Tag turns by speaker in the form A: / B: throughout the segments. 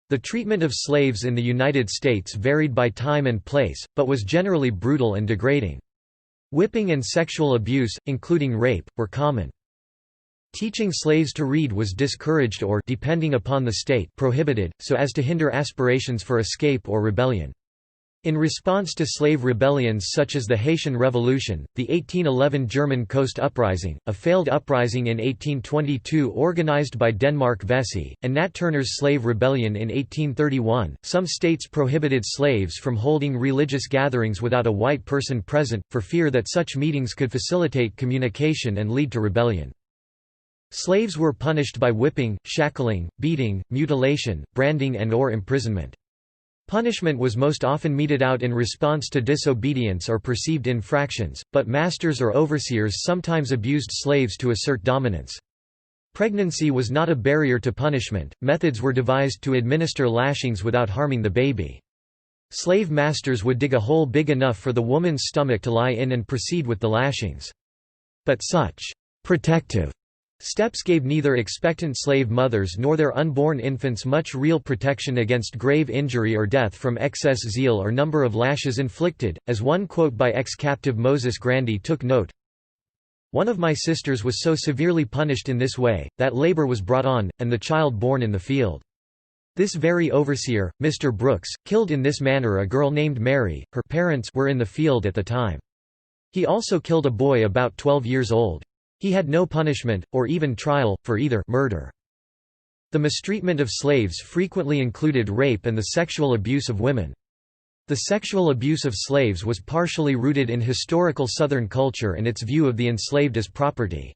A: The treatment of slaves in the United States varied by time and place, but was generally brutal and degrading. Whipping and sexual abuse, including rape, were common. Teaching slaves to read was discouraged or, depending upon the state, prohibited, so as to hinder aspirations for escape or rebellion. In response to slave rebellions such as the Haitian Revolution, the 1811 German Coast Uprising, a failed uprising in 1822 organized by Denmark Vesey, and Nat Turner's Slave Rebellion in 1831, some states prohibited slaves from holding religious gatherings without a white person present, for fear that such meetings could facilitate communication and lead to rebellion. Slaves were punished by whipping, shackling, beating, mutilation, branding and/or imprisonment. Punishment was most often meted out in response to disobedience or perceived infractions, but masters or overseers sometimes abused slaves to assert dominance. Pregnancy was not a barrier to punishment, methods were devised to administer lashings without harming the baby. Slave masters would dig a hole big enough for the woman's stomach to lie in and proceed with the lashings. But such protective steps gave neither expectant slave mothers nor their unborn infants much real protection against grave injury or death from excess zeal or number of lashes inflicted, as one quote by ex-captive Moses Grandy took note. "One of my sisters was so severely punished in this way, that labor was brought on, and the child born in the field. This very overseer, Mr. Brooks, killed in this manner a girl named Mary, her parents were in the field at the time. He also killed a boy about 12 years old. He had no punishment, or even trial, for either murder." The mistreatment of slaves frequently included rape and the sexual abuse of women. The sexual abuse of slaves was partially rooted in historical Southern culture and its view of the enslaved as property.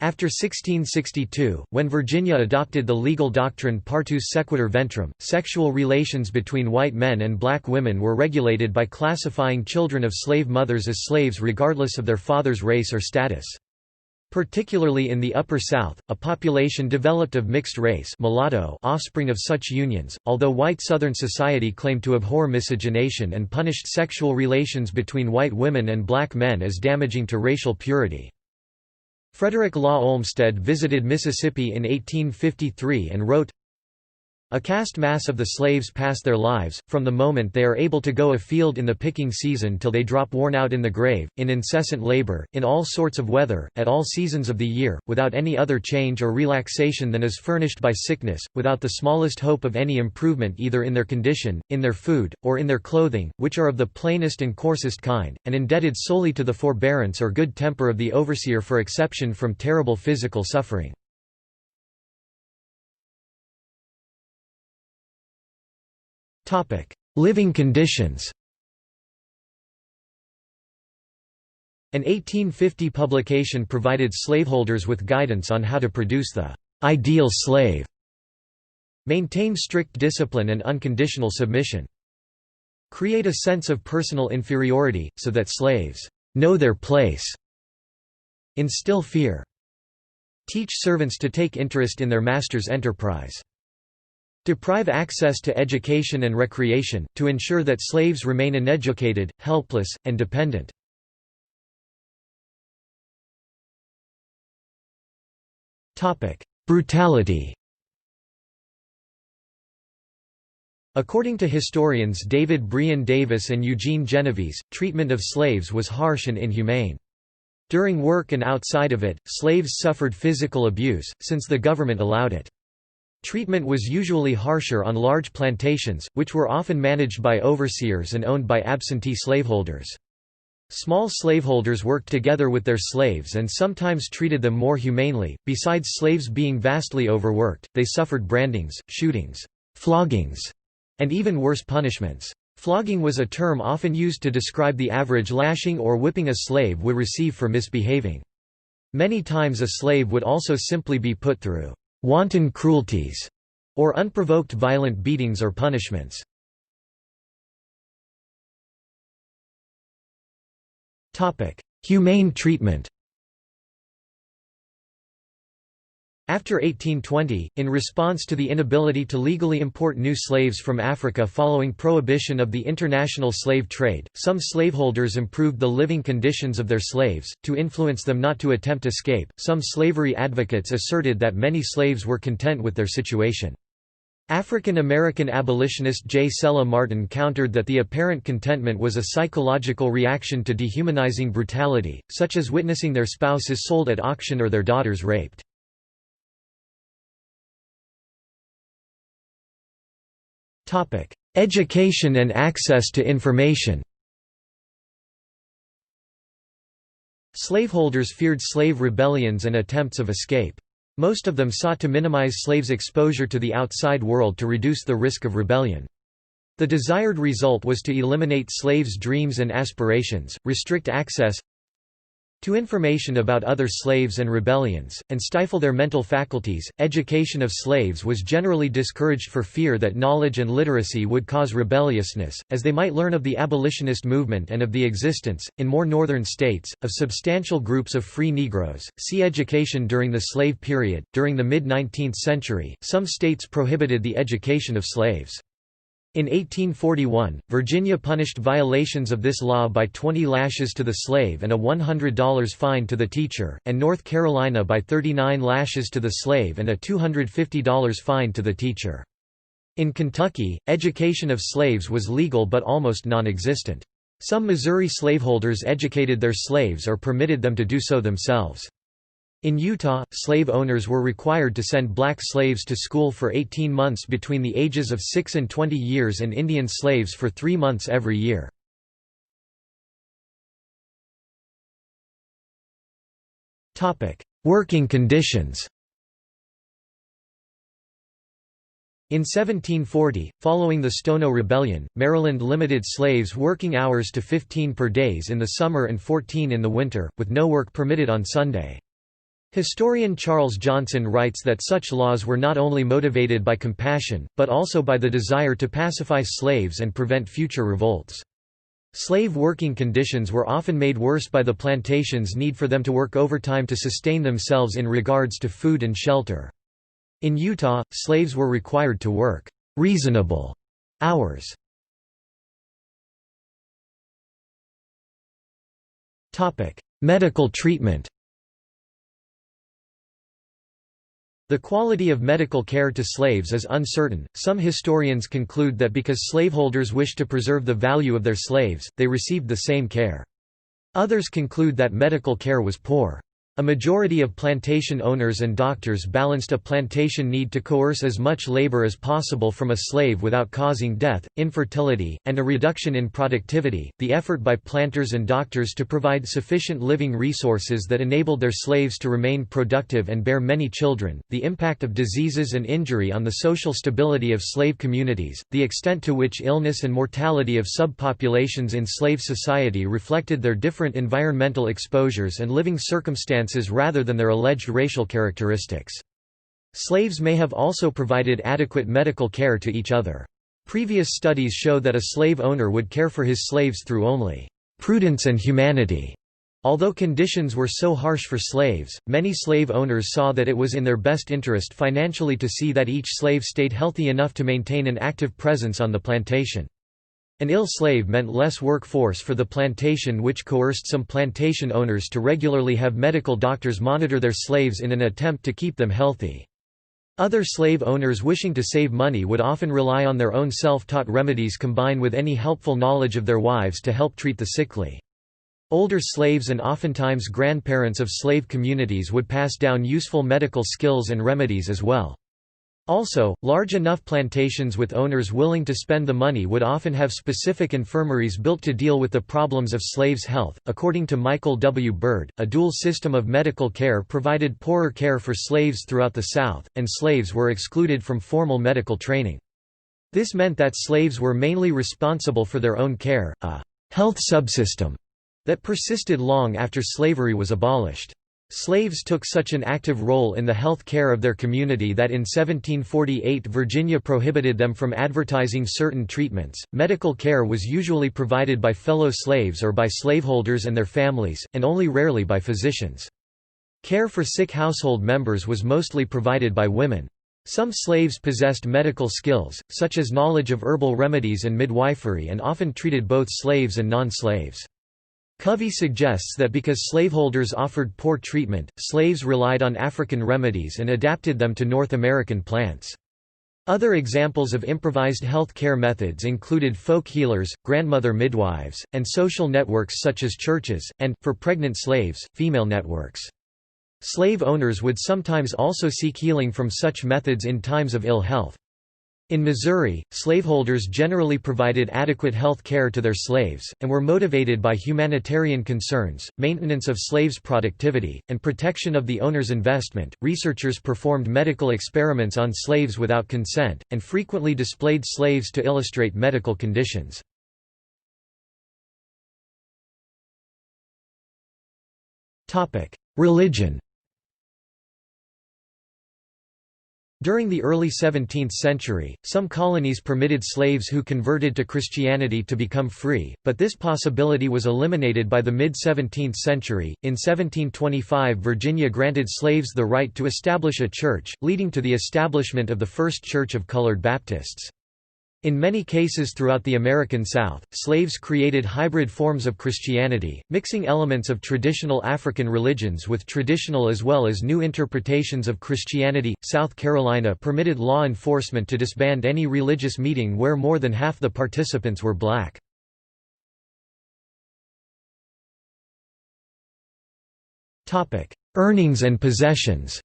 A: After 1662, when Virginia adopted the legal doctrine partus sequitur ventrum, sexual relations between white men and black women were regulated by classifying children of slave mothers as slaves regardless of their father's race or status. Particularly in the Upper South, a population developed of mixed race mulatto offspring of such unions, although white Southern society claimed to abhor miscegenation and punished sexual relations between white women and black men as damaging to racial purity. Frederick Law Olmsted visited Mississippi in 1853 and wrote, "A caste mass of the slaves pass their lives, from the moment they are able to go afield in the picking season till they drop worn out in the grave, in incessant labor, in all sorts of weather, at all seasons of the year, without any other change or relaxation than is furnished by sickness, without the smallest hope of any improvement either in their condition, in their food, or in their clothing, which are of the plainest and coarsest kind, and indebted solely to the forbearance or good temper of the overseer for exception from terrible physical suffering." Living conditions. An 1850 publication provided slaveholders with guidance on how to produce the ideal slave, maintain strict discipline and unconditional submission, create a sense of personal inferiority, so that slaves know their place, instill fear, teach servants to take interest in their master's enterprise, deprive access to education and recreation, to ensure that slaves remain uneducated, helpless, and dependent. Brutality. According to historians David Brian Davis and Eugene Genovese, treatment of slaves was harsh and inhumane. During work and outside of it, slaves suffered physical abuse, since the government allowed it. Treatment was usually harsher on large plantations, which were often managed by overseers and owned by absentee slaveholders. Small slaveholders worked together with their slaves and sometimes treated them more humanely. Besides slaves being vastly overworked, they suffered brandings, shootings, floggings, and even worse punishments. Flogging was a term often used to describe the average lashing or whipping a slave would receive for misbehaving. Many times a slave would also simply be put through wanton cruelties, or unprovoked violent beatings or punishments. Humane treatment. After 1820, in response to the inability to legally import new slaves from Africa following prohibition of the international slave trade, some slaveholders improved the living conditions of their slaves, to influence them not to attempt escape. Some slavery advocates asserted that many slaves were content with their situation. African American abolitionist J. Sella Martin countered that the apparent contentment was a psychological reaction to dehumanizing brutality, such as witnessing their spouses sold at auction or their daughters raped. Education and access to information. Slaveholders feared slave rebellions and attempts of escape. Most of them sought to minimize slaves' exposure to the outside world to reduce the risk of rebellion. The desired result was to eliminate slaves' dreams and aspirations, restrict access to information about other slaves and rebellions, and stifle their mental faculties. Education of slaves was generally discouraged for fear that knowledge and literacy would cause rebelliousness, as they might learn of the abolitionist movement and of the existence, in more northern states, of substantial groups of free Negroes. See education during the slave period. During the mid-19th century, some states prohibited the education of slaves. In 1841, Virginia punished violations of this law by 20 lashes to the slave and a $100 fine to the teacher, and North Carolina by 39 lashes to the slave and a $250 fine to the teacher. In Kentucky, education of slaves was legal but almost non-existent. Some Missouri slaveholders educated their slaves or permitted them to do so themselves. In Utah, slave owners were required to send black slaves to school for 18 months between the ages of 6 and 20 years and Indian slaves for 3 months every year. Working conditions. In 1740, following the Stono Rebellion, Maryland limited slaves' working hours to 15 per days in the summer and 14 in the winter, with no work permitted on Sunday. Historian Charles Johnson writes that such laws were not only motivated by compassion, but also by the desire to pacify slaves and prevent future revolts. Slave working conditions were often made worse by the plantation's need for them to work overtime to sustain themselves in regards to food and shelter. In Utah, slaves were required to work reasonable hours. Medical treatment. The quality of medical care to slaves is uncertain. Some historians conclude that because slaveholders wished to preserve the value of their slaves, they received the same care. Others conclude that medical care was poor. A majority of plantation owners and doctors balanced a plantation need to coerce as much labor as possible from a slave without causing death, infertility, and a reduction in productivity. The effort by planters and doctors to provide sufficient living resources that enabled their slaves to remain productive and bear many children, the impact of diseases and injury on the social stability of slave communities, the extent to which illness and mortality of subpopulations in slave society reflected their different environmental exposures and living circumstances rather than their alleged racial characteristics. Slaves may have also provided adequate medical care to each other. Previous studies show that a slave owner would care for his slaves through only prudence and humanity. Although conditions were so harsh for slaves, many slave owners saw that it was in their best interest financially to see that each slave stayed healthy enough to maintain an active presence on the plantation. An ill slave meant less workforce for the plantation, which coerced some plantation owners to regularly have medical doctors monitor their slaves in an attempt to keep them healthy. Other slave owners wishing to save money would often rely on their own self-taught remedies combined with any helpful knowledge of their wives to help treat the sickly. Older slaves and oftentimes grandparents of slave communities would pass down useful medical skills and remedies as well. Also, large enough plantations with owners willing to spend the money would often have specific infirmaries built to deal with the problems of slaves' health. According to Michael W. Bird, a dual system of medical care provided poorer care for slaves throughout the South, and slaves were excluded from formal medical training. This meant that slaves were mainly responsible for their own care, a health subsystem that persisted long after slavery was abolished. Slaves took such an active role in the health care of their community that in 1748 Virginia prohibited them from advertising certain treatments. Medical care was usually provided by fellow slaves or by slaveholders and their families, and only rarely by physicians. Care for sick household members was mostly provided by women. Some slaves possessed medical skills, such as knowledge of herbal remedies and midwifery, and often treated both slaves and non-slaves. Covey suggests that because slaveholders offered poor treatment, slaves relied on African remedies and adapted them to North American plants. Other examples of improvised health care methods included folk healers, grandmother midwives, and social networks such as churches, and, for pregnant slaves, female networks. Slave owners would sometimes also seek healing from such methods in times of ill health. In Missouri, slaveholders generally provided adequate health care to their slaves, and were motivated by humanitarian concerns, maintenance of slaves' productivity, and protection of the owner's investment. Researchers performed medical experiments on slaves without consent, and frequently displayed slaves to illustrate medical conditions. Religion. During the early 17th century, some colonies permitted slaves who converted to Christianity to become free, but this possibility was eliminated by the mid-17th century. In 1725, Virginia granted slaves the right to establish a church, leading to the establishment of the first Church of Colored Baptists. In many cases throughout the American South, slaves created hybrid forms of Christianity, mixing elements of traditional African religions with traditional as well as new interpretations of Christianity. South Carolina permitted law enforcement to disband any religious meeting where more than half the participants were black. Earnings and possessions.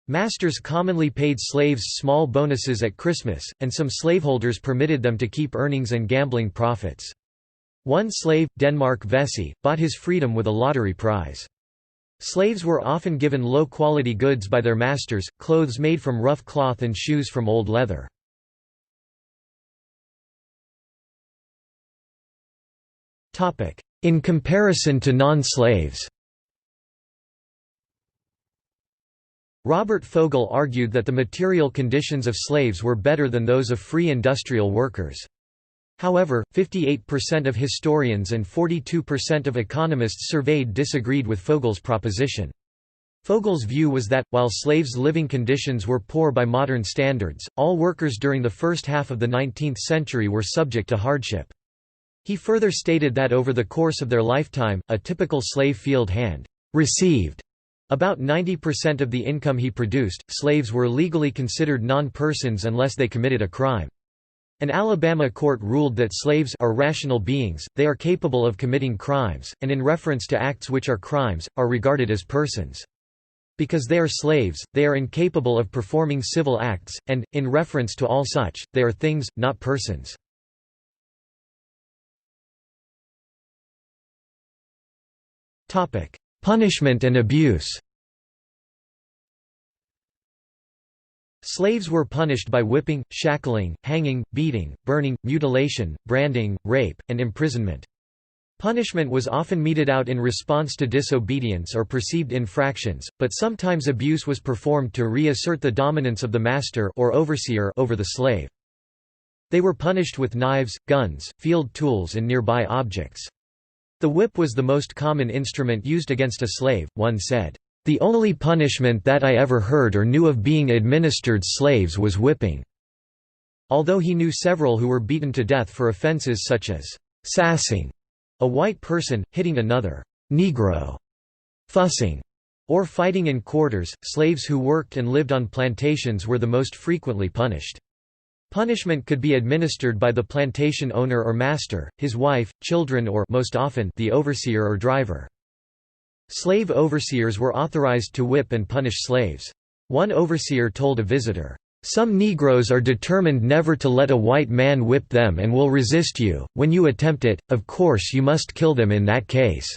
A: Masters commonly paid slaves small bonuses at Christmas, and some slaveholders permitted them to keep earnings and gambling profits. One slave, Denmark Vesey, bought his freedom with a lottery prize. Slaves were often given low-quality goods by their masters, clothes made from rough cloth and shoes from old leather. In comparison to non-slaves. Robert Fogel argued that the material conditions of slaves were better than those of free industrial workers. However, 58% of historians and 42% of economists surveyed disagreed with Fogel's proposition. Fogel's view was that, while slaves' living conditions were poor by modern standards, all workers during the first half of the 19th century were subject to hardship. He further stated that over the course of their lifetime, a typical slave field hand received about 90% of the income he produced. Slaves were legally considered non-persons unless they committed a crime. An Alabama court ruled that slaves are rational beings, they are capable of committing crimes, and in reference to acts which are crimes, are regarded as persons. Because they are slaves, they are incapable of performing civil acts, and, in reference to all such, they are things, not persons. Punishment and abuse. Slaves were punished by whipping, shackling, hanging, beating, burning, mutilation, branding, rape, and imprisonment. Punishment was often meted out in response to disobedience or perceived infractions, but sometimes abuse was performed to reassert the dominance of the master or overseer over the slave. They were punished with knives, guns, field tools and nearby objects. The whip was the most common instrument used against a slave, one said. "The only punishment that I ever heard or knew of being administered slaves was whipping." Although he knew several who were beaten to death for offenses such as sassing a white person, hitting another Negro, fussing, or fighting in quarters, slaves who worked and lived on plantations were the most frequently punished. Punishment could be administered by the plantation owner or master, his wife, children or most often the overseer or driver. Slave overseers were authorized to whip and punish slaves. One overseer told a visitor, "Some Negroes are determined never to let a white man whip them and will resist you. When you attempt it, of course you must kill them in that case."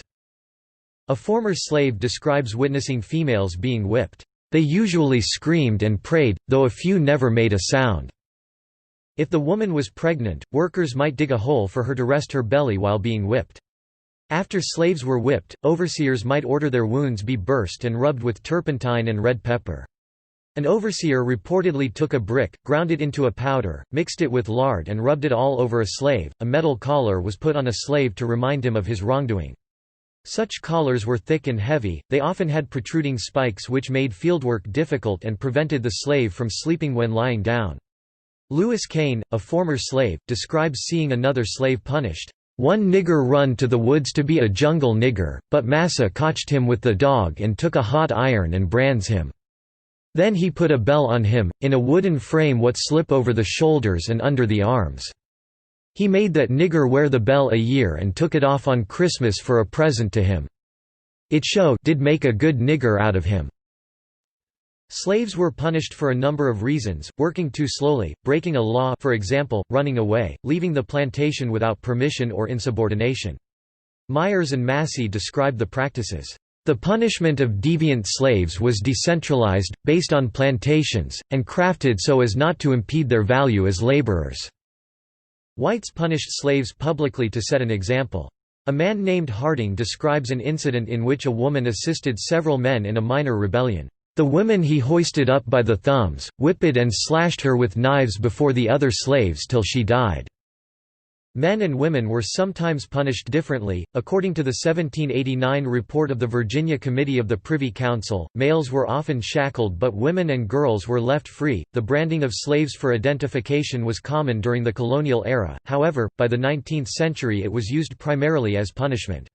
A: A former slave describes witnessing females being whipped. "They usually screamed and prayed, though a few never made a sound." If the woman was pregnant, workers might dig a hole for her to rest her belly while being whipped. After slaves were whipped, overseers might order their wounds be burst and rubbed with turpentine and red pepper. An overseer reportedly took a brick, ground it into a powder, mixed it with lard and rubbed it all over a slave. A metal collar was put on a slave to remind him of his wrongdoing. Such collars were thick and heavy, they often had protruding spikes which made fieldwork difficult and prevented the slave from sleeping when lying down. Lewis Kane, a former slave, describes seeing another slave punished. "One nigger run to the woods to be a jungle nigger, but massa cotched him with the dog and took a hot iron and brands him." Then he put a bell on him, in a wooden frame what slip over the shoulders and under the arms. He made that nigger wear the bell a year and took it off on Christmas for a present to him. It did make a good nigger out of him." Slaves were punished for a number of reasons: working too slowly, breaking a law, for example, running away, leaving the plantation without permission, or insubordination. Myers and Massey describe the practices. The punishment of deviant slaves was decentralized, based on plantations, and crafted so as not to impede their value as laborers. Whites punished slaves publicly to set an example. A man named Harding describes an incident in which a woman assisted several men in a minor rebellion. The women he hoisted up by the thumbs, whipped and slashed her with knives before the other slaves till she died. Men and women were sometimes punished differently. According to the 1789 report of the Virginia Committee of the Privy Council, males were often shackled but women and girls were left free. The branding of slaves for identification was common during the colonial era, however, by the 19th century it was used primarily as punishment.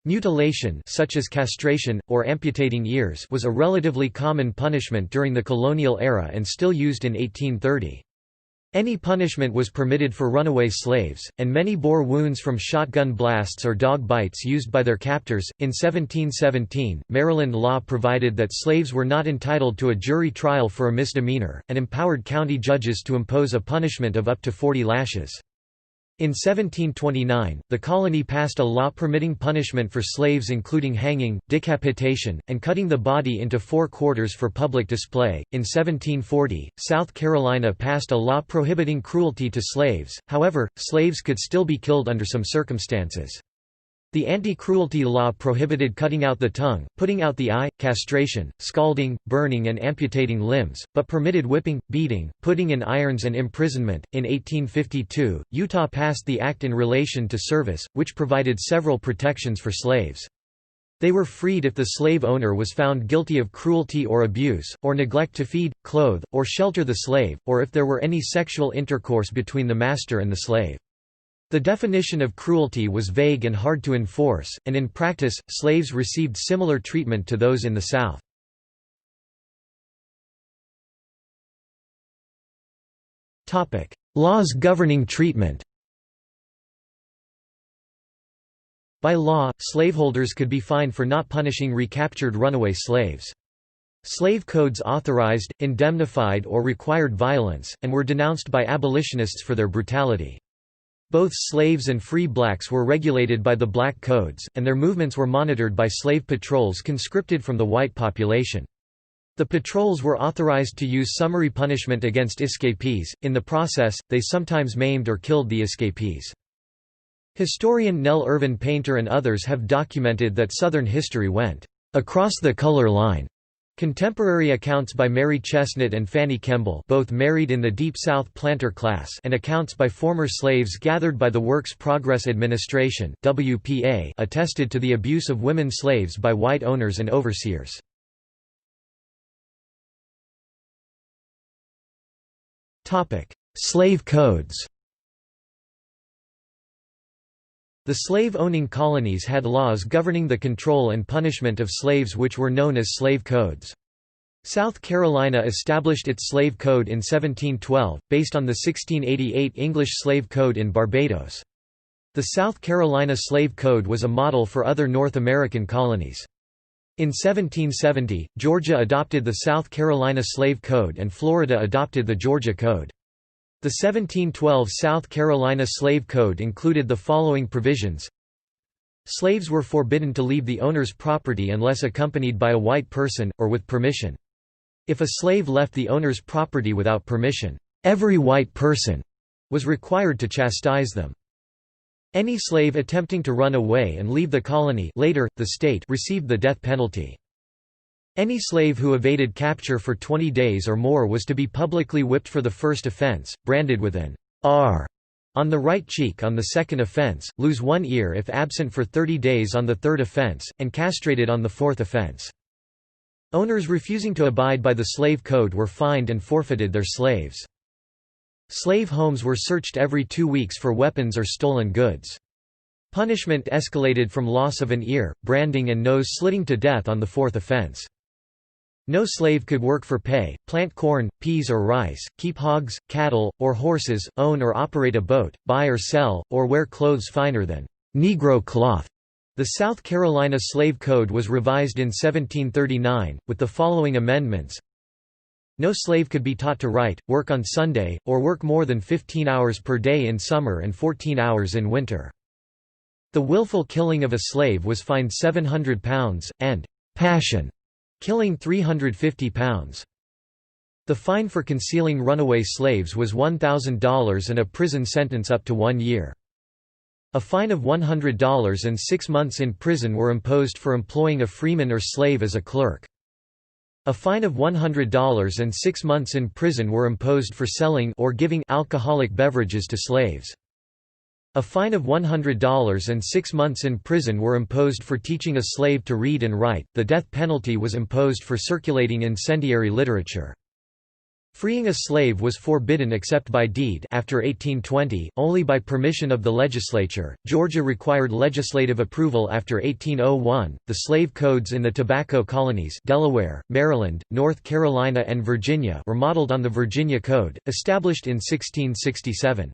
A: Mutilation, such as castration, or amputating ears, was a relatively common punishment during the colonial era and still used in 1830. Any punishment was permitted for runaway slaves, and many bore wounds from shotgun blasts or dog bites used by their captors. In 1717, Maryland law provided that slaves were not entitled to a jury trial for a misdemeanor, and empowered county judges to impose a punishment of up to 40 lashes. In 1729, the colony passed a law permitting punishment for slaves including hanging, decapitation, and cutting the body into 4 quarters for public display. In 1740, South Carolina passed a law prohibiting cruelty to slaves, however, slaves could still be killed under some circumstances. The anti-cruelty law prohibited cutting out the tongue, putting out the eye, castration, scalding, burning, and amputating limbs, but permitted whipping, beating, putting in irons, and imprisonment. In 1852, Utah passed the Act in Relation to Service, which provided several protections for slaves. They were freed if the slave owner was found guilty of cruelty or abuse, or neglect to feed, clothe, or shelter the slave, or if there were any sexual intercourse between the master and the slave. The definition of cruelty was vague and hard to enforce, and in practice, slaves received similar treatment to those in the South. Laws governing treatment. By law, slaveholders could be fined for not punishing recaptured runaway slaves. Slave codes authorized, indemnified, or required violence, and were denounced by abolitionists for their brutality. Both slaves and free blacks were regulated by the Black Codes, and their movements were monitored by slave patrols conscripted from the white population. The patrols were authorized to use summary punishment against escapees. In the process, they sometimes maimed or killed the escapees. Historian Nell Irvin Painter and others have documented that Southern history went across the color line. Contemporary accounts by Mary Chesnut and Fanny Kemble, both married in the Deep South planter class, and accounts by former slaves gathered by the Works Progress Administration (WPA) attested to the abuse of women slaves by white owners and overseers. Topic: Slave codes. The slave-owning colonies had laws governing the control and punishment of slaves which were known as slave codes. South Carolina established its slave code in 1712, based on the 1688 English slave code in Barbados. The South Carolina slave code was a model for other North American colonies. In 1770, Georgia adopted the South Carolina slave code and Florida adopted the Georgia Code. The 1712 South Carolina Slave Code included the following provisions. Slaves were forbidden to leave the owner's property unless accompanied by a white person, or with permission. If a slave left the owner's property without permission, every white person was required to chastise them. Any slave attempting to run away and leave the colony, later, the state, received the death penalty. Any slave who evaded capture for 20 days or more was to be publicly whipped for the first offense, branded with an R on the right cheek on the second offense, lose one ear if absent for 30 days on the third offense, and castrated on the fourth offense. Owners refusing to abide by the slave code were fined and forfeited their slaves. Slave homes were searched every 2 weeks for weapons or stolen goods. Punishment escalated from loss of an ear, branding, and nose slitting to death on the fourth offense. No slave could work for pay, plant corn, peas or rice, keep hogs, cattle, or horses, own or operate a boat, buy or sell, or wear clothes finer than Negro cloth. The South Carolina Slave Code was revised in 1739, with the following amendments. No slave could be taught to write, work on Sunday, or work more than 15 hours per day in summer and 14 hours in winter. The willful killing of a slave was fined £700, and passion killing £350. The fine for concealing runaway slaves was $1,000 and a prison sentence up to 1 year. A fine of $100 and 6 months in prison were imposed for employing a freeman or slave as a clerk. A fine of $100 and 6 months in prison were imposed for selling or giving alcoholic beverages to slaves. A fine of $100 and 6 months in prison were imposed for teaching a slave to read and write. The death penalty was imposed for circulating incendiary literature. Freeing a slave was forbidden except by deed after 1820, only by permission of the legislature. Georgia required legislative approval after 1801. The slave codes in the tobacco colonies Delaware, Maryland, North Carolina and Virginia were modeled on the Virginia Code, established in 1667.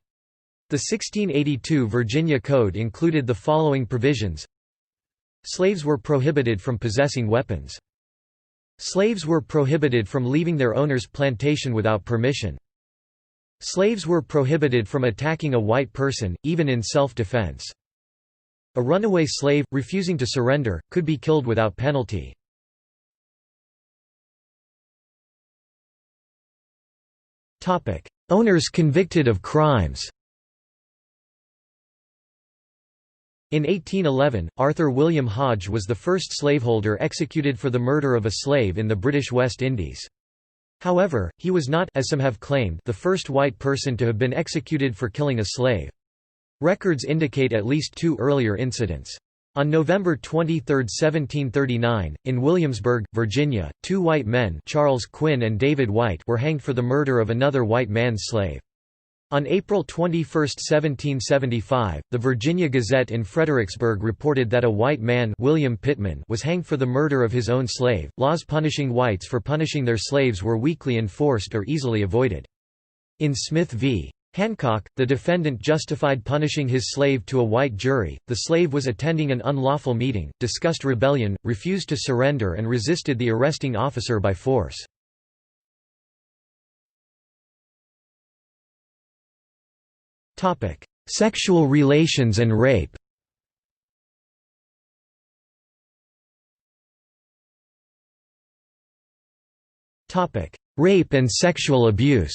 A: The 1682 Virginia Code included the following provisions. Slaves were prohibited from possessing weapons. Slaves were prohibited from leaving their owner's plantation without permission. Slaves were prohibited from attacking a white person, even in self-defense. A runaway slave, refusing to surrender, could be killed without penalty. Owners convicted of crimes. In 1811, Arthur William Hodge was the first slaveholder executed for the murder of a slave in the British West Indies. However, he was not, as some have claimed, the first white person to have been executed for killing a slave. Records indicate at least 2 earlier incidents. On November 23, 1739, in Williamsburg, Virginia, 2 white men, Charles Quinn and David White, were hanged for the murder of another white man's slave. On April 21, 1775, the Virginia Gazette in Fredericksburg reported that a white man, William Pittman, was hanged for the murder of his own slave. Laws punishing whites for punishing their slaves were weakly enforced or easily avoided. In Smith v. Hancock, the defendant justified punishing his slave to a white jury. The slave was attending an unlawful meeting, discussed rebellion, refused to surrender, and resisted the arresting officer by force. Sexual relations and rape. Rape and sexual abuse.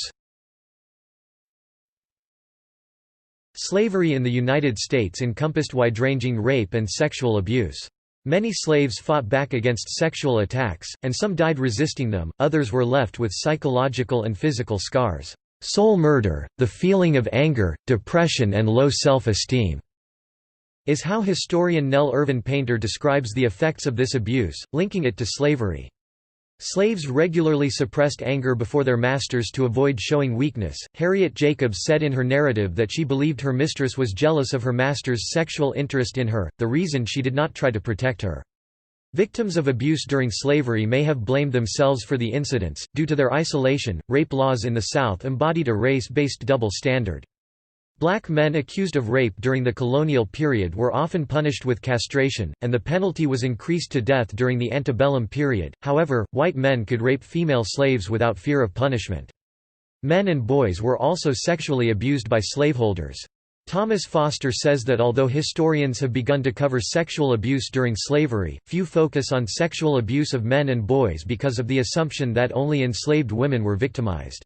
A: Slavery in the United States encompassed wide-ranging rape and sexual abuse. Many slaves fought back against sexual attacks, and some died resisting them, others were left with psychological and physical scars. Soul murder, the feeling of anger, depression and low self-esteem, is how historian Nell Irvin Painter describes the effects of this abuse, linking it to slavery. Slaves regularly suppressed anger before their masters to avoid showing weakness. Harriet Jacobs said in her narrative that she believed her mistress was jealous of her master's sexual interest in her, the reason she did not try to protect her. Victims of abuse during slavery may have blamed themselves for the incidents. Due to their isolation, rape laws in the South embodied a race-based double standard. Black men accused of rape during the colonial period were often punished with castration, and the penalty was increased to death during the antebellum period. However, white men could rape female slaves without fear of punishment. Men and boys were also sexually abused by slaveholders. Thomas Foster says that although historians have begun to cover sexual abuse during slavery, few focus on sexual abuse of men and boys because of the assumption that only enslaved women were victimized.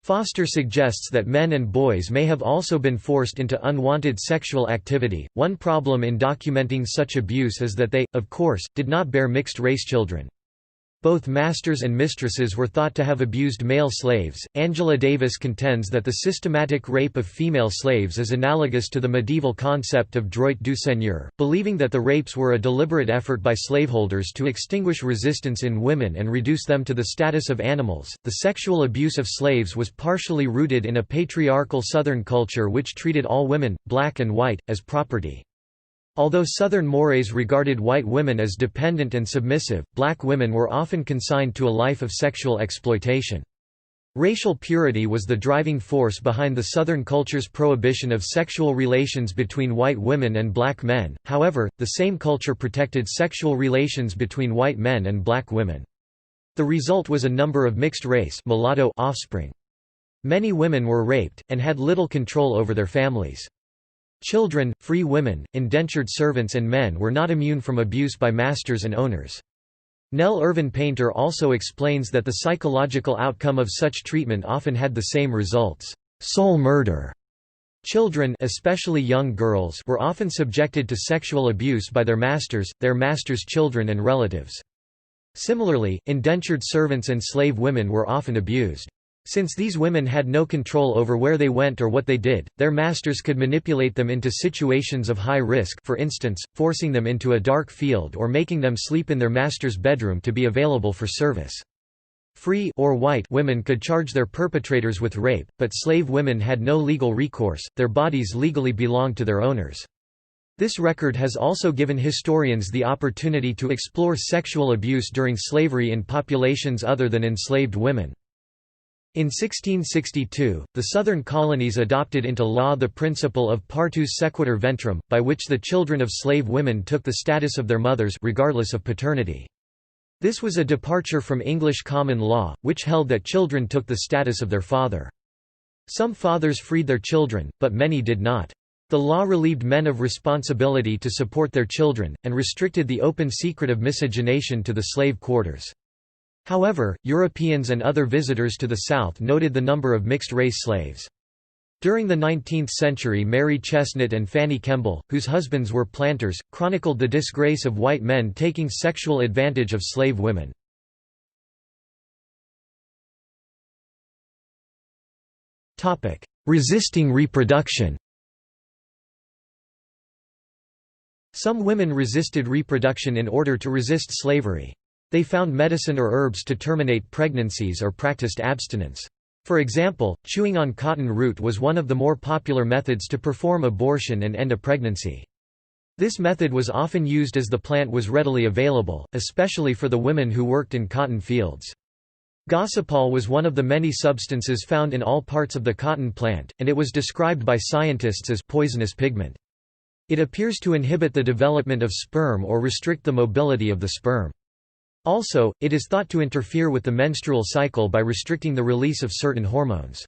A: Foster suggests that men and boys may have also been forced into unwanted sexual activity. One problem in documenting such abuse is that they, of course, did not bear mixed-race children. Both masters and mistresses were thought to have abused male slaves. Angela Davis contends that the systematic rape of female slaves is analogous to the medieval concept of droit du seigneur, believing that the rapes were a deliberate effort by slaveholders to extinguish resistance in women and reduce them to the status of animals. The sexual abuse of slaves was partially rooted in a patriarchal Southern culture which treated all women, black and white, as property. Although Southern mores regarded white women as dependent and submissive, black women were often consigned to a life of sexual exploitation. Racial purity was the driving force behind the Southern culture's prohibition of sexual relations between white women and black men. However, the same culture protected sexual relations between white men and black women. The result was a number of mixed-race mulatto offspring. Many women were raped, and had little control over their families. Children, free women, indentured servants and men were not immune from abuse by masters and owners. Nell Irvin Painter also explains that the psychological outcome of such treatment often had the same results: soul murder. Children, especially young girls, were often subjected to sexual abuse by their masters' children and relatives. Similarly, indentured servants and slave women were often abused. Since these women had no control over where they went or what they did, their masters could manipulate them into situations of high risk, for instance, forcing them into a dark field or making them sleep in their master's bedroom to be available for service. Free or white women could charge their perpetrators with rape, but slave women had no legal recourse, their bodies legally belonged to their owners. This record has also given historians the opportunity to explore sexual abuse during slavery in populations other than enslaved women. In 1662, the southern colonies adopted into law the principle of partus sequitur ventrum, by which the children of slave women took the status of their mothers regardless of paternity. This was a departure from English common law, which held that children took the status of their father. Some fathers freed their children, but many did not. The law relieved men of responsibility to support their children, and restricted the open secret of miscegenation to the slave quarters. However, Europeans and other visitors to the South noted the number of mixed-race slaves. During the 19th century, Mary Chesnut and Fanny Kemble, whose husbands were planters, chronicled the disgrace of white men taking sexual advantage of slave women. Resisting reproduction. Some women resisted reproduction in order to resist slavery. They found medicine or herbs to terminate pregnancies or practiced abstinence. For example, chewing on cotton root was one of the more popular methods to perform abortion and end a pregnancy. This method was often used as the plant was readily available, especially for the women who worked in cotton fields. Gossypol was one of the many substances found in all parts of the cotton plant, and it was described by scientists as poisonous pigment. It appears to inhibit the development of sperm or restrict the mobility of the sperm. Also, it is thought to interfere with the menstrual cycle by restricting the release of certain hormones.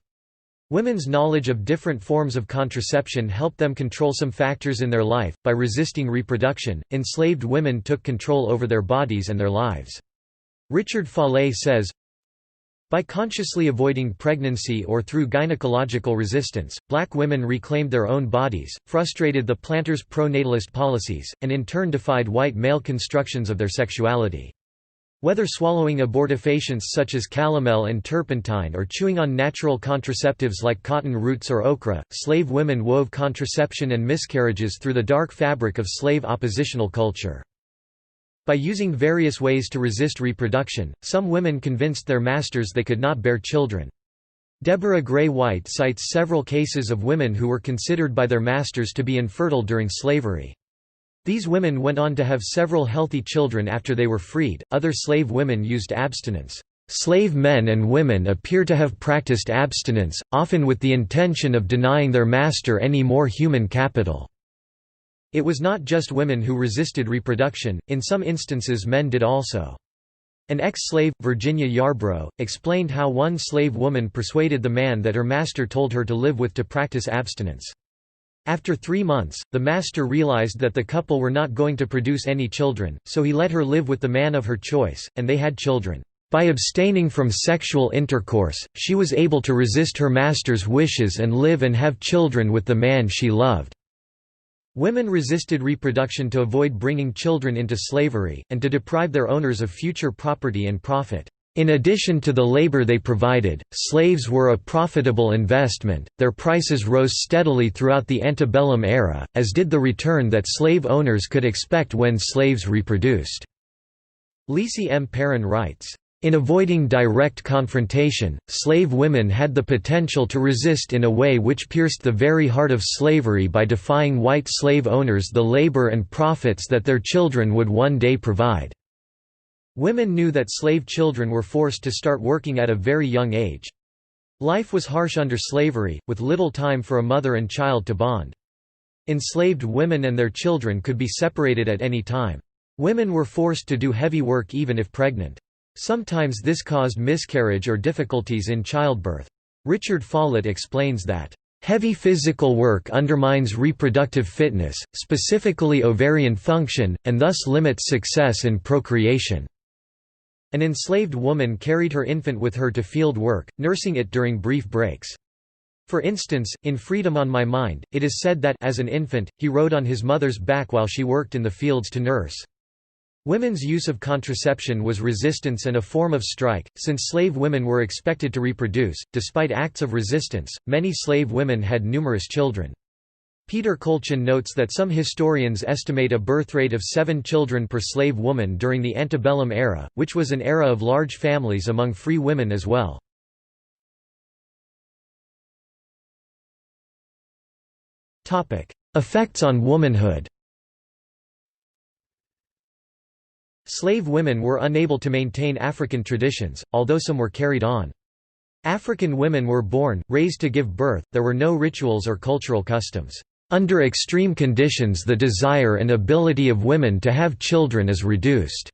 A: Women's knowledge of different forms of contraception helped them control some factors in their life. By resisting reproduction, enslaved women took control over their bodies and their lives. Richard Follett says, by consciously avoiding pregnancy or through gynecological resistance, black women reclaimed their own bodies, frustrated the planters' pro-natalist policies, and in turn defied white male constructions of their sexuality. Whether swallowing abortifacients such as calomel and turpentine or chewing on natural contraceptives like cotton roots or okra, slave women wove contraception and miscarriages through the dark fabric of slave oppositional culture. By using various ways to resist reproduction, some women convinced their masters they could not bear children. Deborah Gray White cites several cases of women who were considered by their masters to be infertile during slavery. These women went on to have several healthy children after they were freed. Other slave women used abstinence. Slave men and women appear to have practiced abstinence, often with the intention of denying their master any more human capital. It was not just women who resisted reproduction, in some instances men did also. An ex-slave, Virginia Yarbrough, explained how one slave woman persuaded the man that her master told her to live with to practice abstinence. After 3 months, the master realized that the couple were not going to produce any children, so he let her live with the man of her choice, and they had children. By abstaining from sexual intercourse, she was able to resist her master's wishes and live and have children with the man she loved. Women resisted reproduction to avoid bringing children into slavery, and to deprive their owners of future property and profit. In addition to the labor they provided, slaves were a profitable investment. Their prices rose steadily throughout the antebellum era, as did the return that slave owners could expect when slaves reproduced. Lisi M. Perrin writes, In avoiding direct confrontation, slave women had the potential to resist in a way which pierced the very heart of slavery by defying white slave owners the labor and profits that their children would one day provide. Women knew that slave children were forced to start working at a very young age. Life was harsh under slavery, with little time for a mother and child to bond. Enslaved women and their children could be separated at any time. Women were forced to do heavy work even if pregnant. Sometimes this caused miscarriage or difficulties in childbirth. Richard Follett explains that, "Heavy physical work undermines reproductive fitness, specifically ovarian function, and thus limits success in procreation." An enslaved woman carried her infant with her to field work, nursing it during brief breaks. For instance, in Freedom on My Mind, it is said that as an infant, he rode on his mother's back while she worked in the fields to nurse. Women's use of contraception was resistance and a form of strike, since slave women were expected to reproduce. Despite acts of resistance, many slave women had numerous children. Peter Kolchin notes that some historians estimate a birth rate of 7 children per slave woman during the antebellum era, which was an era of large families among free women as well. Effects on womanhood. Slave women were unable to maintain African traditions, although some were carried on. African women were born, raised to give birth, there were no rituals or cultural customs. Under extreme conditions the desire and ability of women to have children is reduced.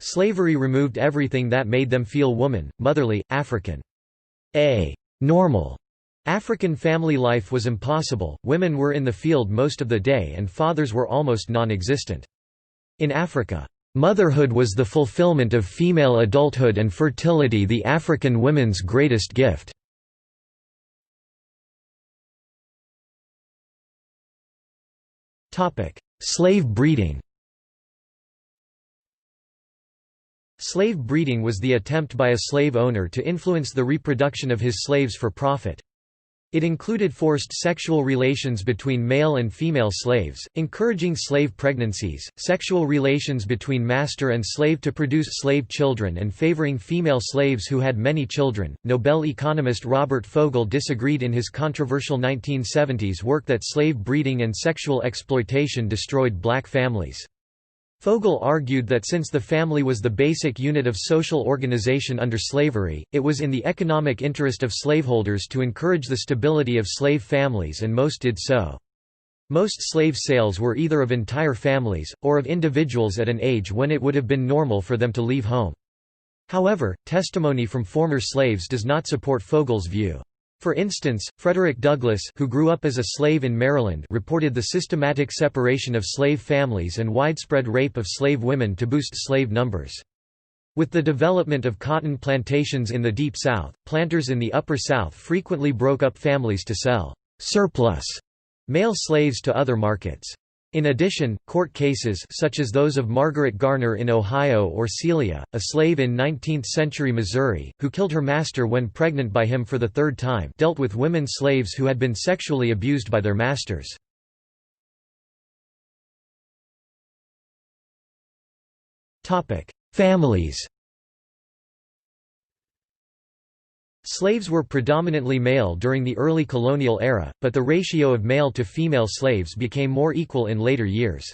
A: Slavery removed everything that made them feel woman, motherly, African. A normal African family life was impossible, women were in the field most of the day and fathers were almost non-existent. In Africa, motherhood was the fulfillment of female adulthood and fertility, the African woman's greatest gift. Slave breeding. Slave breeding was the attempt by a slave owner to influence the reproduction of his slaves for profit. It included forced sexual relations between male and female slaves, encouraging slave pregnancies, sexual relations between master and slave to produce slave children, and favoring female slaves who had many children. Nobel economist Robert Fogel disagreed in his controversial 1970s work that slave breeding and sexual exploitation destroyed black families. Fogel argued that since the family was the basic unit of social organization under slavery, it was in the economic interest of slaveholders to encourage the stability of slave families, and most did so. Most slave sales were either of entire families, or of individuals at an age when it would have been normal for them to leave home. However, testimony from former slaves does not support Fogel's view. For instance, Frederick Douglass, who grew up as a slave in Maryland, reported the systematic separation of slave families and widespread rape of slave women to boost slave numbers. With the development of cotton plantations in the Deep South, planters in the Upper South frequently broke up families to sell surplus male slaves to other markets. In addition, court cases such as those of Margaret Garner in Ohio or Celia, a slave in 19th-century Missouri, who killed her master when pregnant by him for the third time, dealt with women slaves who had been sexually abused by their masters. Families. Slaves were predominantly male during the early colonial era, but the ratio of male to female slaves became more equal in later years.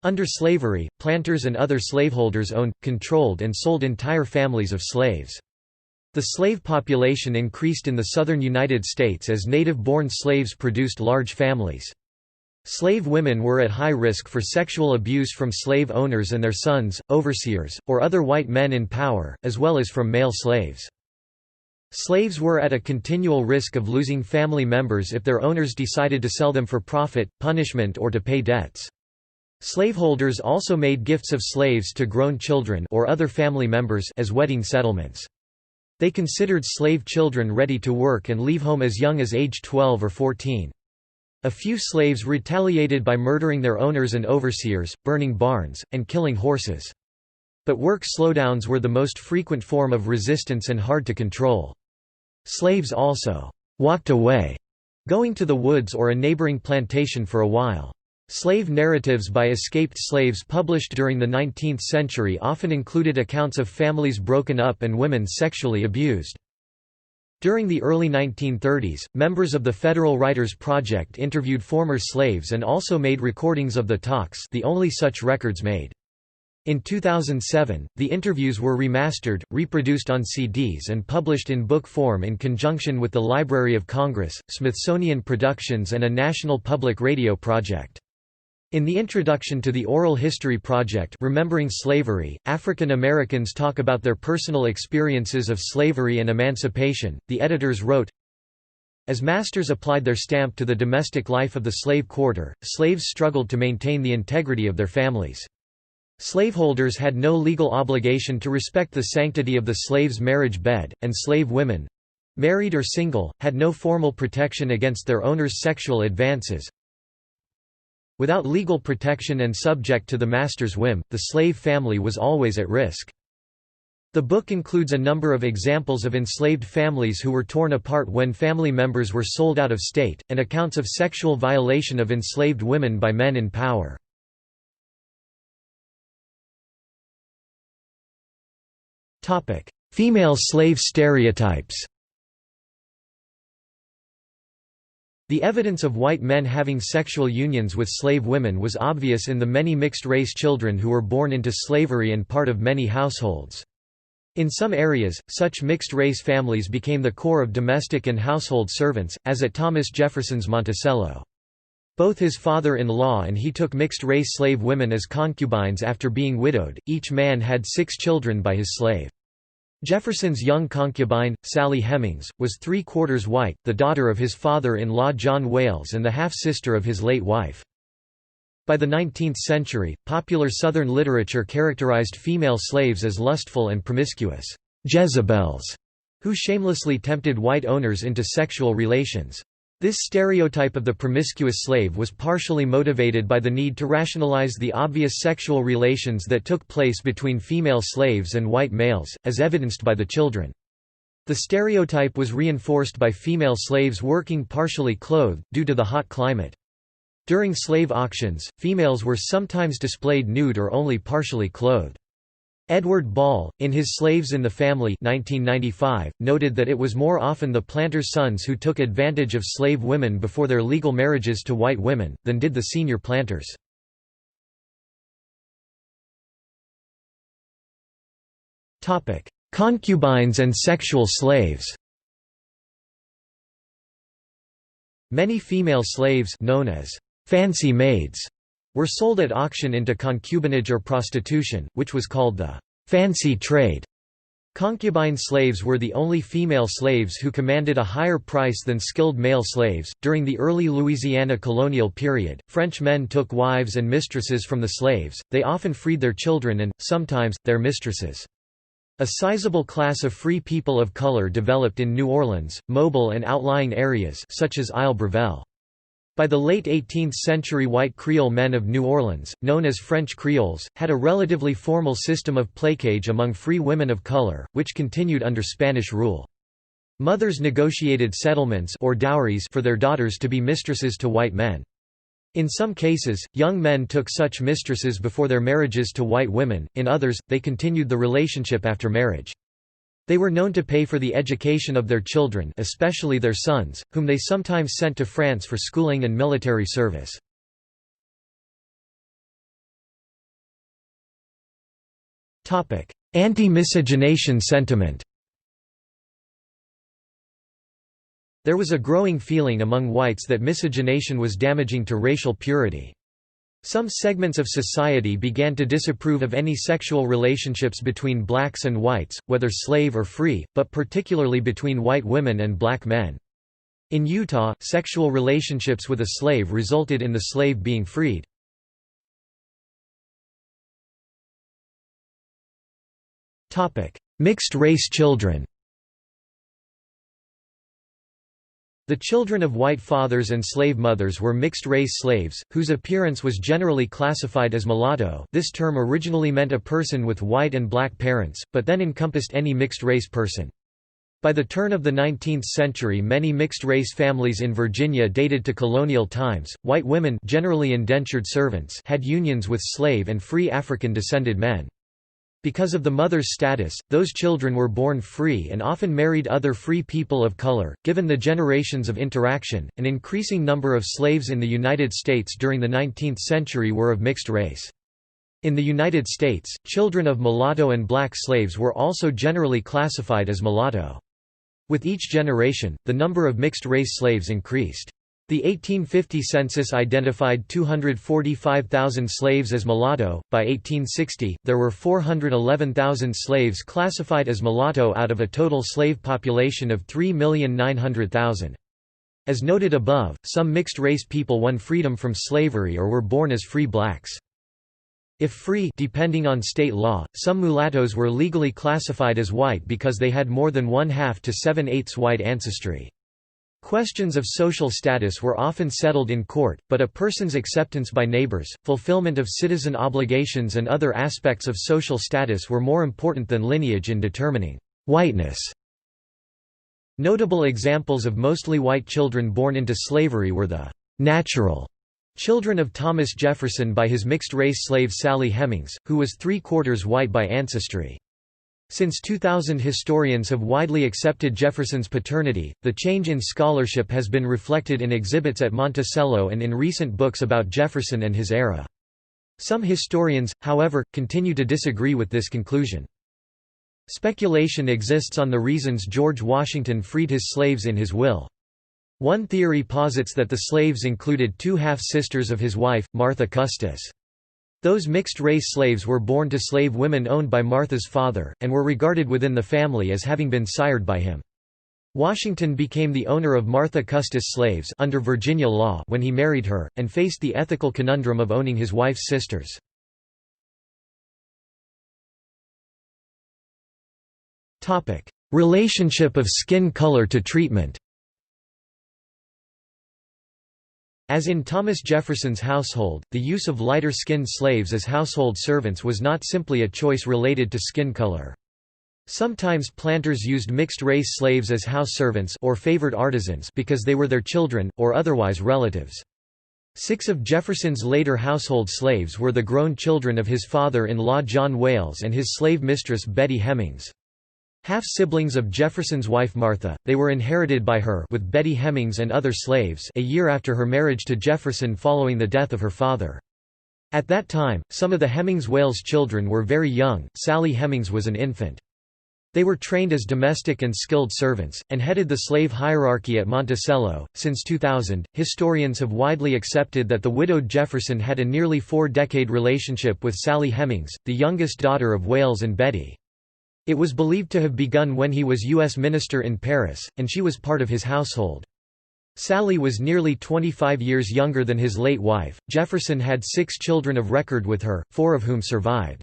A: Under slavery, planters and other slaveholders owned, controlled and sold entire families of slaves. The slave population increased in the southern United States as native-born slaves produced large families. Slave women were at high risk for sexual abuse from slave owners and their sons, overseers, or other white men in power, as well as from male slaves. Slaves were at a continual risk of losing family members if their owners decided to sell them for profit, punishment, or to pay debts. Slaveholders also made gifts of slaves to grown children or other family members as wedding settlements. They considered slave children ready to work and leave home as young as age 12 or 14. A few slaves retaliated by murdering their owners and overseers, burning barns, and killing horses. But work slowdowns were the most frequent form of resistance and hard to control. Slaves also walked away, going to the woods or a neighboring plantation for a while. Slave narratives by escaped slaves published during the 19th century often included accounts of families broken up and women sexually abused. During the early 1930s, members of the Federal Writers Project interviewed former slaves and also made recordings of the talks, the only such records made. In 2007, the interviews were remastered, reproduced on CDs and published in book form in conjunction with the Library of Congress, Smithsonian Productions and a National Public Radio project. In the introduction to the Oral History Project, Remembering Slavery, African Americans talk about their personal experiences of slavery and emancipation. The editors wrote, "As masters applied their stamp to the domestic life of the slave quarter, slaves struggled to maintain the integrity of their families. Slaveholders had no legal obligation to respect the sanctity of the slave's marriage bed, and slave women—married or single, had no formal protection against their owners' sexual advances. Without legal protection and subject to the master's whim, the slave family was always at risk." The book includes a number of examples of enslaved families who were torn apart when family members were sold out of state, and accounts of sexual violation of enslaved women by men in power. Female slave stereotypes. The evidence of white men having sexual unions with slave women was obvious in the many mixed-race children who were born into slavery and part of many households. In some areas, such mixed-race families became the core of domestic and household servants, as at Thomas Jefferson's Monticello. Both his father-in-law and he took mixed-race slave women as concubines after being widowed. Each man had 6 children by his slave. Jefferson's young concubine, Sally Hemings, was 3/4 white, the daughter of his father-in-law John Wales and the half-sister of his late wife. By the 19th century, popular Southern literature characterized female slaves as lustful and promiscuous Jezebels, who shamelessly tempted white owners into sexual relations. This stereotype of the promiscuous slave was partially motivated by the need to rationalize the obvious sexual relations that took place between female slaves and white males, as evidenced by the children. The stereotype was reinforced by female slaves working partially clothed, due to the hot climate. During slave auctions, females were sometimes displayed nude or only partially clothed. Edward Ball, in his Slaves in the Family 1995, noted that it was more often the planters' sons who took advantage of slave women before their legal marriages to white women, than did the senior planters. Concubines and sexual slaves. Many female slaves, known as fancy maids, were sold at auction into concubinage or prostitution, which was called the fancy trade. Concubine slaves were the only female slaves who commanded a higher price than skilled male slaves. During the early Louisiana colonial period, French men took wives and mistresses from the slaves. They often freed their children and, sometimes, their mistresses. A sizable class of free people of color developed in New Orleans, Mobile and outlying areas such as Isle Brevelle. By the late 18th century, white Creole men of New Orleans, known as French Creoles, had a relatively formal system of placage among free women of color, which continued under Spanish rule. Mothers negotiated settlements or dowries for their daughters to be mistresses to white men. In some cases, young men took such mistresses before their marriages to white women, in others, they continued the relationship after marriage. They were known to pay for the education of their children, especially their sons, whom they sometimes sent to France for schooling and military service. Anti-miscegenation sentiment. There was a growing feeling among whites that miscegenation was damaging to racial purity. Some segments of society began to disapprove of any sexual relationships between blacks and whites, whether slave or free, but particularly between white women and black men. In Utah, sexual relationships with a slave resulted in the slave being freed. Mixed-race children. The children of white fathers and slave mothers were mixed-race slaves, whose appearance was generally classified as mulatto. This term originally meant a person with white and black parents, but then encompassed any mixed-race person. By the turn of the 19th century, many mixed-race families in Virginia dated to colonial times. White women, generally indentured servants, had unions with slave and free African-descended men. Because of the mother's status, those children were born free and often married other free people of color. Given the generations of interaction, an increasing number of slaves in the United States during the 19th century were of mixed race. In the United States, children of mulatto and black slaves were also generally classified as mulatto. With each generation, the number of mixed-race slaves increased. The 1850 census identified 245,000 slaves as mulatto. By 1860, there were 411,000 slaves classified as mulatto out of a total slave population of 3,900,000. As noted above, some mixed-race people won freedom from slavery or were born as free blacks. If free, depending on state law, some mulattoes were legally classified as white because they had more than 1/2 to 7/8 white ancestry. Questions of social status were often settled in court, but a person's acceptance by neighbors, fulfillment of citizen obligations and other aspects of social status were more important than lineage in determining whiteness. Notable examples of mostly white children born into slavery were the natural children of Thomas Jefferson by his mixed-race slave Sally Hemings, who was 3/4 white by ancestry. Since 2000, historians have widely accepted Jefferson's paternity. The change in scholarship has been reflected in exhibits at Monticello and in recent books about Jefferson and his era. Some historians, however, continue to disagree with this conclusion. Speculation exists on the reasons George Washington freed his slaves in his will. One theory posits that the slaves included 2 half-sisters of his wife, Martha Custis. Those mixed-race slaves were born to slave women owned by Martha's father, and were regarded within the family as having been sired by him. Washington became the owner of Martha Custis slaves under Virginia law when he married her, and faced the ethical conundrum of owning his wife's sisters. Relationship of skin color to treatment. As in Thomas Jefferson's household, the use of lighter-skinned slaves as household servants was not simply a choice related to skin color. Sometimes planters used mixed-race slaves as house servants or favored artisans because they were their children, or otherwise relatives. 6 of Jefferson's later household slaves were the grown children of his father-in-law John Wales and his slave mistress Betty Hemings. Half-siblings of Jefferson's wife Martha, they were inherited by her with Betty Hemings and other slaves a year after her marriage to Jefferson following the death of her father. At that time, some of the Hemings-Wales children were very young. Sally Hemings was an infant. They were trained as domestic and skilled servants, and headed the slave hierarchy at Monticello. Since 2000, historians have widely accepted that the widowed Jefferson had a nearly 4-decade relationship with Sally Hemings, the youngest daughter of Wales and Betty. It was believed to have begun when he was U.S. minister in Paris, and she was part of his household. Sally was nearly 25 years younger than his late wife. Jefferson had 6 children of record with her, 4 of whom survived.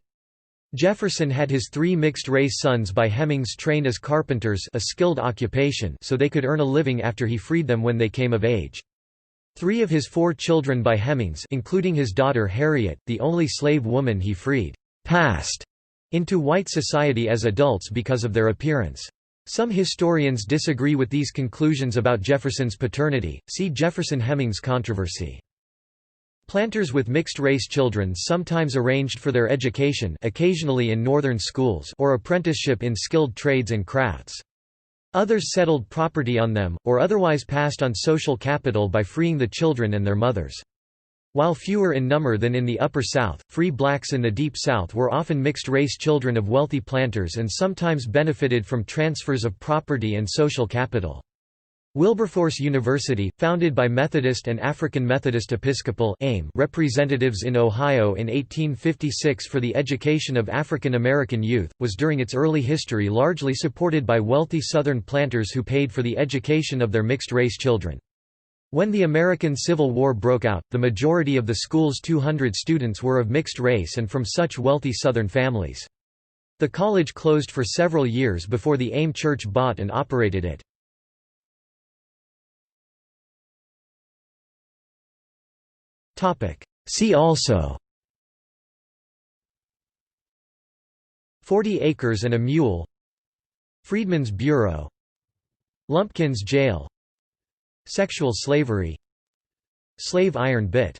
A: Jefferson had his 3 mixed-race sons by Hemings trained as carpenters, a skilled occupation, so they could earn a living after he freed them when they came of age. 3 of his 4 children by Hemings, including his daughter Harriet, the only slave woman he freed, passed into white society as adults because of their appearance. Some historians disagree with these conclusions about Jefferson's paternity. See Jefferson-Hemings controversy. Planters with mixed-race children sometimes arranged for their education, occasionally in northern schools, or apprenticeship in skilled trades and crafts. Others settled property on them, or otherwise passed on social capital by freeing the children and their mothers. While fewer in number than in the Upper South, free blacks in the Deep South were often mixed-race children of wealthy planters and sometimes benefited from transfers of property and social capital. Wilberforce University, founded by Methodist and African Methodist Episcopal (AIM) representatives in Ohio in 1856 for the education of African American youth, was during its early history largely supported by wealthy Southern planters who paid for the education of their mixed-race children. When the American Civil War broke out, the majority of the school's 200 students were of mixed race and from such wealthy Southern families. The college closed for several years before the AIM Church bought and operated it. See also 40 Acres and a Mule, Freedmen's Bureau. Lumpkins jail, sexual slavery, slave iron bit.